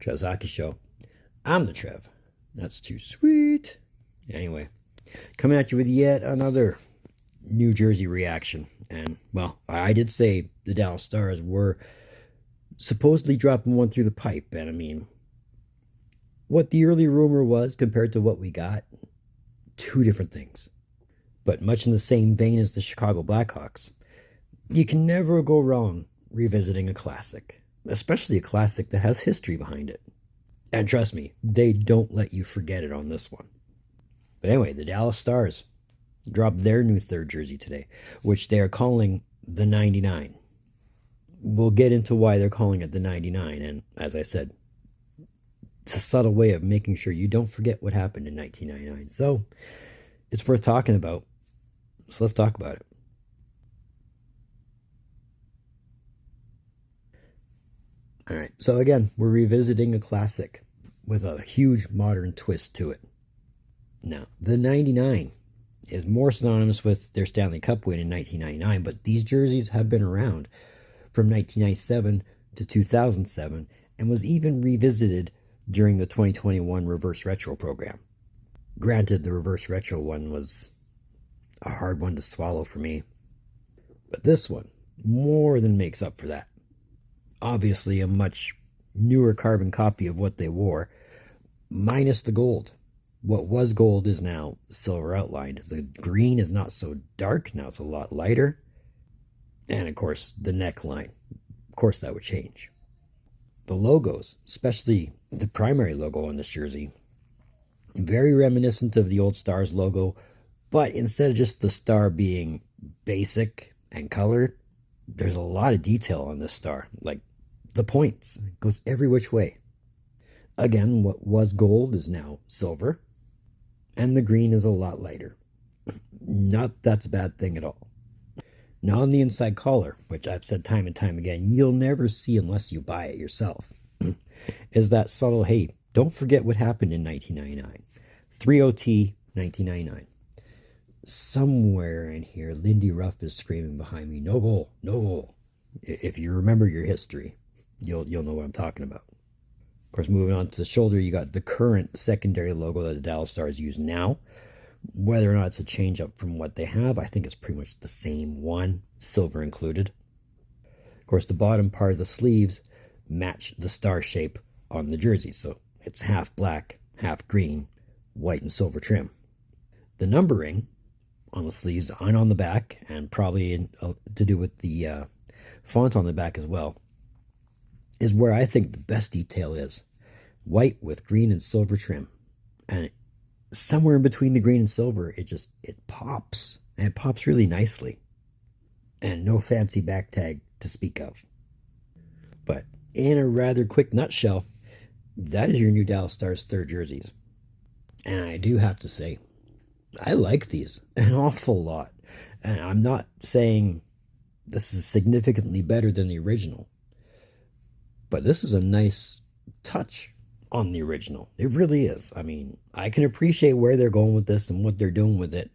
Trev's Hockey Show. I'm the Trev. That's too sweet. Anyway, coming at you with yet another New Jersey reaction. And, well, I did say the Dallas Stars were supposedly dropping one through the pipe. And, I mean, what the early rumor was compared to what we got, two different things. But much in the same vein as the Chicago Blackhawks, you can never go wrong revisiting a classic. Especially a classic that has history behind it. And trust me, they don't let you forget it on this one. But anyway, the Dallas Stars dropped their new third jersey today, which they are calling the 99. We'll get into why they're calling it the 99, and as I said, it's a subtle way of making sure you don't forget what happened in 1999. So, it's worth talking about. So let's talk about it. Alright, so again, we're revisiting a classic with a huge modern twist to it. Now, the 99 is more synonymous with their Stanley Cup win in 1999, but these jerseys have been around from 1997 to 2007 and was even revisited during the 2021 Reverse Retro program. Granted, the Reverse Retro one was a hard one to swallow for me, but this one more than makes up for that. Obviously a much newer carbon copy of what they wore, minus the gold. What was gold is now silver outlined. The green is not so dark, now it's a lot lighter. And of course, the neckline. Of course, that would change. The logos, especially the primary logo on this jersey, very reminiscent of the old Stars logo, but instead of just the star being basic and colored, there's a lot of detail on this star, like the points. It goes every which way. Again, what was gold is now silver, and the green is a lot lighter. Not that's a bad thing at all. Now on the inside collar, which I've said time and time again, you'll never see unless you buy it yourself, is that subtle, hey, don't forget what happened in 1999. 3OT 1999. Somewhere in here, Lindy Ruff is screaming behind me, no goal, no goal. If you remember your history, you'll know what I'm talking about. Of course, moving on to the shoulder, you got the current secondary logo that the Dallas Stars use now. Whether or not it's a change up from what they have, I think it's pretty much the same one, silver included. Of course, the bottom part of the sleeves match the star shape on the jersey, so it's half black, half green, white and silver trim. The numbering on the sleeves and on the back, and probably to do with the font on the back as well, is where I think the best detail is. White with green and silver trim. And somewhere in between the green and silver, it pops. And it pops really nicely. And no fancy back tag to speak of. But in a rather quick nutshell, that is your new Dallas Stars third jerseys. And I do have to say, I like these an awful lot. And I'm not saying this is significantly better than the original. But this is a nice touch on the original. It really is. I mean, I can appreciate where they're going with this and what they're doing with it.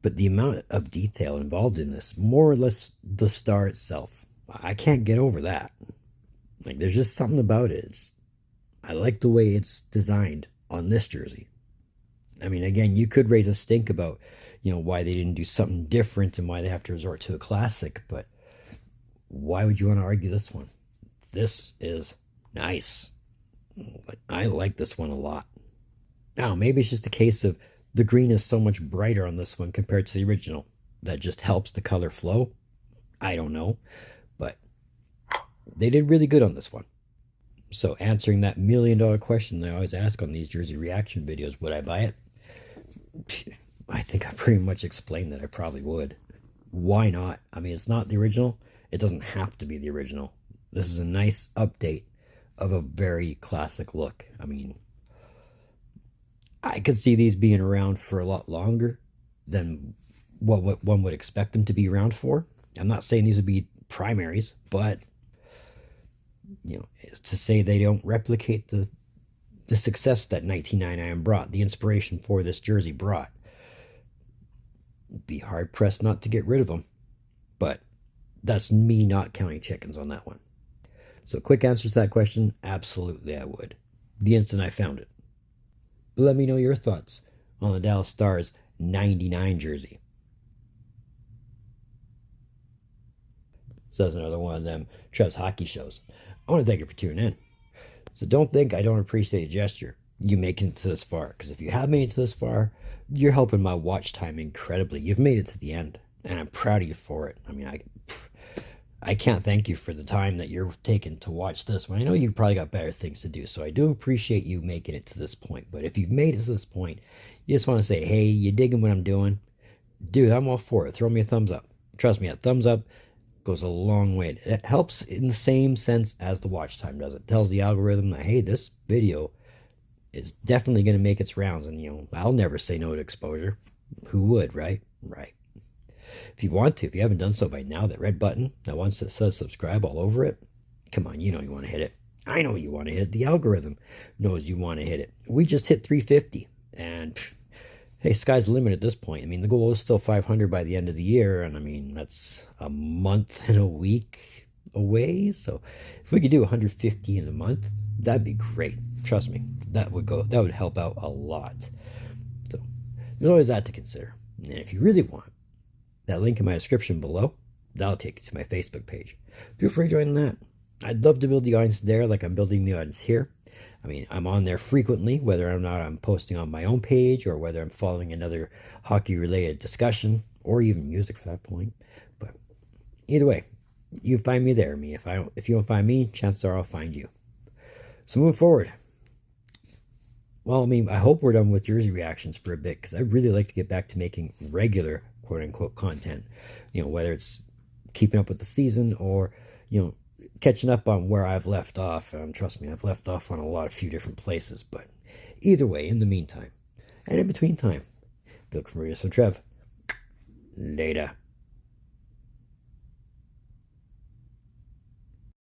But the amount of detail involved in this, more or less the star itself, I can't get over that. Like, there's just something about it. I like the way it's designed on this jersey. I mean, again, you could raise a stink about, why they didn't do something different and why they have to resort to a classic, but why would you want to argue this one? This is nice. I like this one a lot. Now, maybe it's just a case of the green is so much brighter on this one compared to the original. That just helps the color flow. I don't know. But they did really good on this one. So answering that $1 million question I always ask on these jersey reaction videos, would I buy it? I think I pretty much explained that I probably would. Why not? I mean, it's not the original. It doesn't have to be the original. This is a nice update of a very classic look. I mean, I could see these being around for a lot longer than what one would expect them to be around for. I'm not saying these would be primaries, but to say they don't replicate the success that 1999 brought, the inspiration for this jersey brought, be hard pressed not to get rid of them. But that's me not counting chickens on that one. So quick answer to that question, absolutely I would. The instant I found it. But let me know your thoughts on the Dallas Stars 99 jersey. So that's another one of them Trev's hockey shows. I want to thank you for tuning in. So don't think I don't appreciate a gesture you making it to this far, because if you have made it to this far, you're helping my watch time incredibly. You've made it to the end, and I'm proud of you for it. I mean, I can't thank you for the time that you're taking to watch this one. I know you probably got better things to do, so I do appreciate you making it to this point. But if you've made it to this point, you just want to say, hey, you digging what I'm doing? Dude, I'm all for it. Throw me a thumbs up. Trust me, a thumbs up goes a long way. It helps in the same sense as the watch time does. It tells the algorithm that, hey, this video is definitely going to make its rounds. And, you know, I'll never say no to exposure. Who would, right? Right. If you want to, if you haven't done so by now, that red button that once it says subscribe all over it, come on, you know you want to hit it. I know you want to hit it. The algorithm knows you want to hit it. We just hit 350. And hey, sky's the limit at this point. I mean, the goal is still 500 by the end of the year. And I mean, that's a month and a week away. So if we could do 150 in a month, that'd be great. Trust me, that would help out a lot. So there's always that to consider. And if you really want, that link in my description below, that'll take you to my Facebook page. Feel free to join that. I'd love to build the audience there like I'm building the audience here. I mean, I'm on there frequently, whether or not I'm posting on my own page or whether I'm following another hockey-related discussion or even music for that point. But either way, you find me there. I mean, if you don't find me, chances are I'll find you. So moving forward, well, I mean, I hope we're done with jersey reactions for a bit, because I'd really like to get back to making regular quote-unquote content. You know, whether it's keeping up with the season or, you know, catching up on where I've left off. Trust me, I've left off on a few different places. But either way, in the meantime, and in between time, look for me, so Trev. Later.